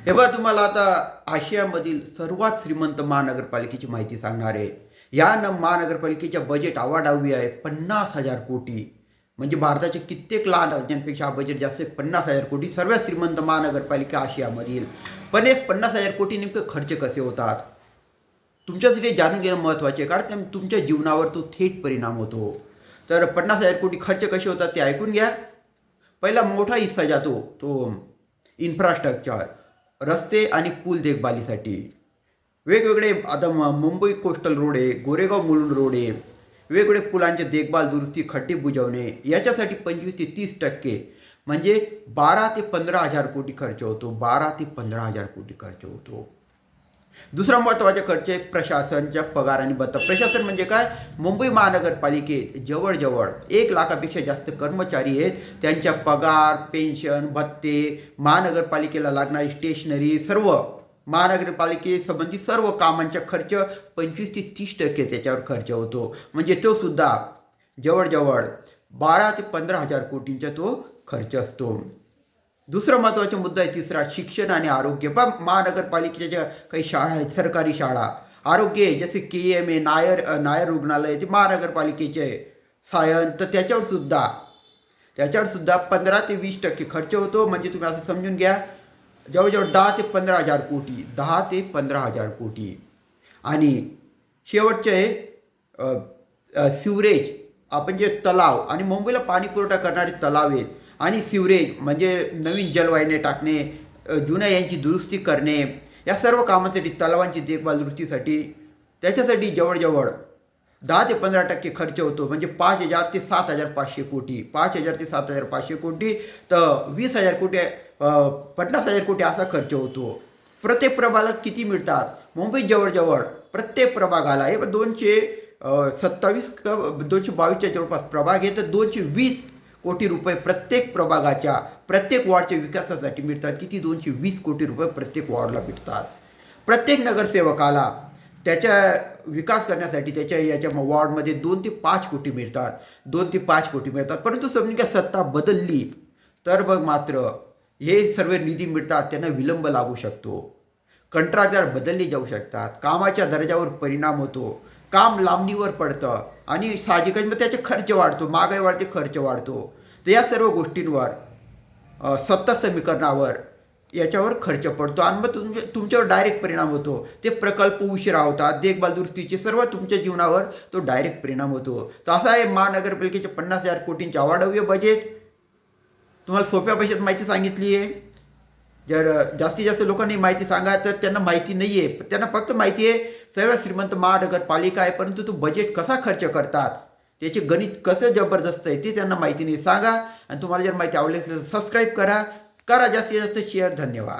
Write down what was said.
हे बघा तुम्हाला आता आशियामधील सर्वात श्रीमंत महानगरपालिकेची माहिती सांगणार आहे. या महानगरपालिकेच्या बजेट आवाढावी आहे 50,000 कोटी. म्हणजे भारताच्या कित्येक लहान राज्यांपेक्षा हा बजेट जास्त आहे 50,000 कोटी. सर्वात श्रीमंत महानगरपालिका आशियामधील. पण एक 50,000 कोटी नेमके खर्च कसे होतात तुमच्यासाठी जाणून घेणं महत्त्वाचे आहे, कारण तुमच्या जीवनावर तो थेट परिणाम होतो. तर 50,000 कोटी खर्च कसे होतात ते ऐकून घ्या. पहिला मोठा हिस्सा जातो तो इन्फ्रास्ट्रक्चर, रस्ते आणि पूल देखभालीसाठी. वेगवेगळे आता मुंबई कोस्टल रोड आहे, गोरेगाव मुलुंड रोड आहे, वेगवेगळे पुलांचे देखभाल दुरुस्ती खड्डे बुजवणे याच्यासाठी 25 ते 30% म्हणजे 12 ते 15 हजार कोटी खर्च होतो. 12 ते 15 हजार कोटी खर्च होतो. दुसरा महत्त्वाचा खर्च आहे प्रशासनच्या पगार आणि भत्ता. प्रशासन म्हणजे काय? मुंबई महानगरपालिकेत जवळजवळ 1 लाखापेक्षा जास्त कर्मचारी आहेत. त्यांच्या पगार, पेन्शन, भत्ते, महानगरपालिकेला लागणारी स्टेशनरी, सर्व महानगरपालिकेसंबंधी सर्व कामांचा खर्च 25 ते 30% त्याच्यावर खर्च होतो. म्हणजे तो सुद्धा जवळजवळ 12 ते 15 हजार कोटींचा तो खर्च असतो. दुसरा महत्त्वाचा मुद्दा आहे तिसरा, शिक्षण आणि आरोग्य. पण महानगरपालिकेच्या ज्या काही शाळा आहेत, सरकारी शाळा, आरोग्य आहे, जसे KM आहे, नायर रुग्णालय, ते महानगरपालिकेचे आहे. सायन तर त्याच्यावर सुद्धा 15 ते 20% खर्च होतो. म्हणजे तुम्ही असं समजून घ्या जवळजवळ 10 ते 15 हजार कोटी. 10 ते 15 हजार कोटी. आणि शेवटचे आहे सिवरेज. आपण जे तलाव आणि मुंबईला पाणी पुरवठा करणारे तलाव आहेत आणि सिवरेज म्हणजे नवीन जलवाहिन्या टाकणे, जुन्या यांची दुरुस्ती करणे, या सर्व कामासाठी, तलावांची देखभाल दुरुस्तीसाठी, त्याच्यासाठी जवळजवळ 10 ते 15% खर्च होतो. म्हणजे 5,000 ते 7,500 कोटी. 5,000 ते 7,500 कोटी. तर 20,000 कोटी 50,000 कोटी असा खर्च होतो. प्रत्येक प्रभागाला किती मिळतात? मुंबईत जवळजवळ प्रत्येक प्रभागाला हे 227 का 222च्या जवळपास प्रभाग आहे, तर 220 कोटी रुपये प्रत्येक प्रभागाच्या, प्रत्येक वॉर्डच्या विकासासाठी मिळतात. किती? 220 कोटी रुपये प्रत्येक वॉर्डला मिळतात. प्रत्येक नगरसेवकाला त्याच्या विकास करण्यासाठी त्याच्या याच्या वॉर्डमध्ये 2 ते 5 कोटी मिळतात. 2 ते 5 कोटी मिळतात. परंतु समजून घ्या सत्ता बदलली तर मग मात्र हे सर्व निधी मिळतात त्यांना विलंब लागू शकतो. कंत्राटदार बदलले जाऊ शकतात. कामाच्या दर्जावर परिणाम होतो. काम लांबणीवर पडतं आणि साहजिकच मग त्याचे खर्च वाढतो, महागाई वाढते, खर्च वाढतो. तर या सर्व गोष्टींवर सत्ता समीकरणावर याच्यावर खर्च पडतो आणि मग तुमच्यावर डायरेक्ट परिणाम होतो. ते प्रकल्प उशिरा होतात, देखभाल दुरुस्तीचे सर्व तुमच्या जीवनावर तो डायरेक्ट परिणाम होतो. तर असा आहे महानगरपालिकेचे 50,000 कोटींचे अवाढव्य बजेट. तुम्हाला सोप्या भाषेत माहिती सांगितली आहे. जर जास्तीत जास्त लोकांनी माहिती सांगा तर त्यांना माहिती नाही आहे. त्यांना फक्त माहिती आहे सर्वात श्रीमंत महानगरपालिका आहे, परंतु तो बजेट कसा खर्च करतात, त्याचे गणित कसं जबरदस्त आहे ते त्यांना माहिती नाही. सांगा. आणि तुम्हाला जर माहिती आवडली असेल तर सबस्क्राईब करा जास्तीत जास्त शेअर. धन्यवाद.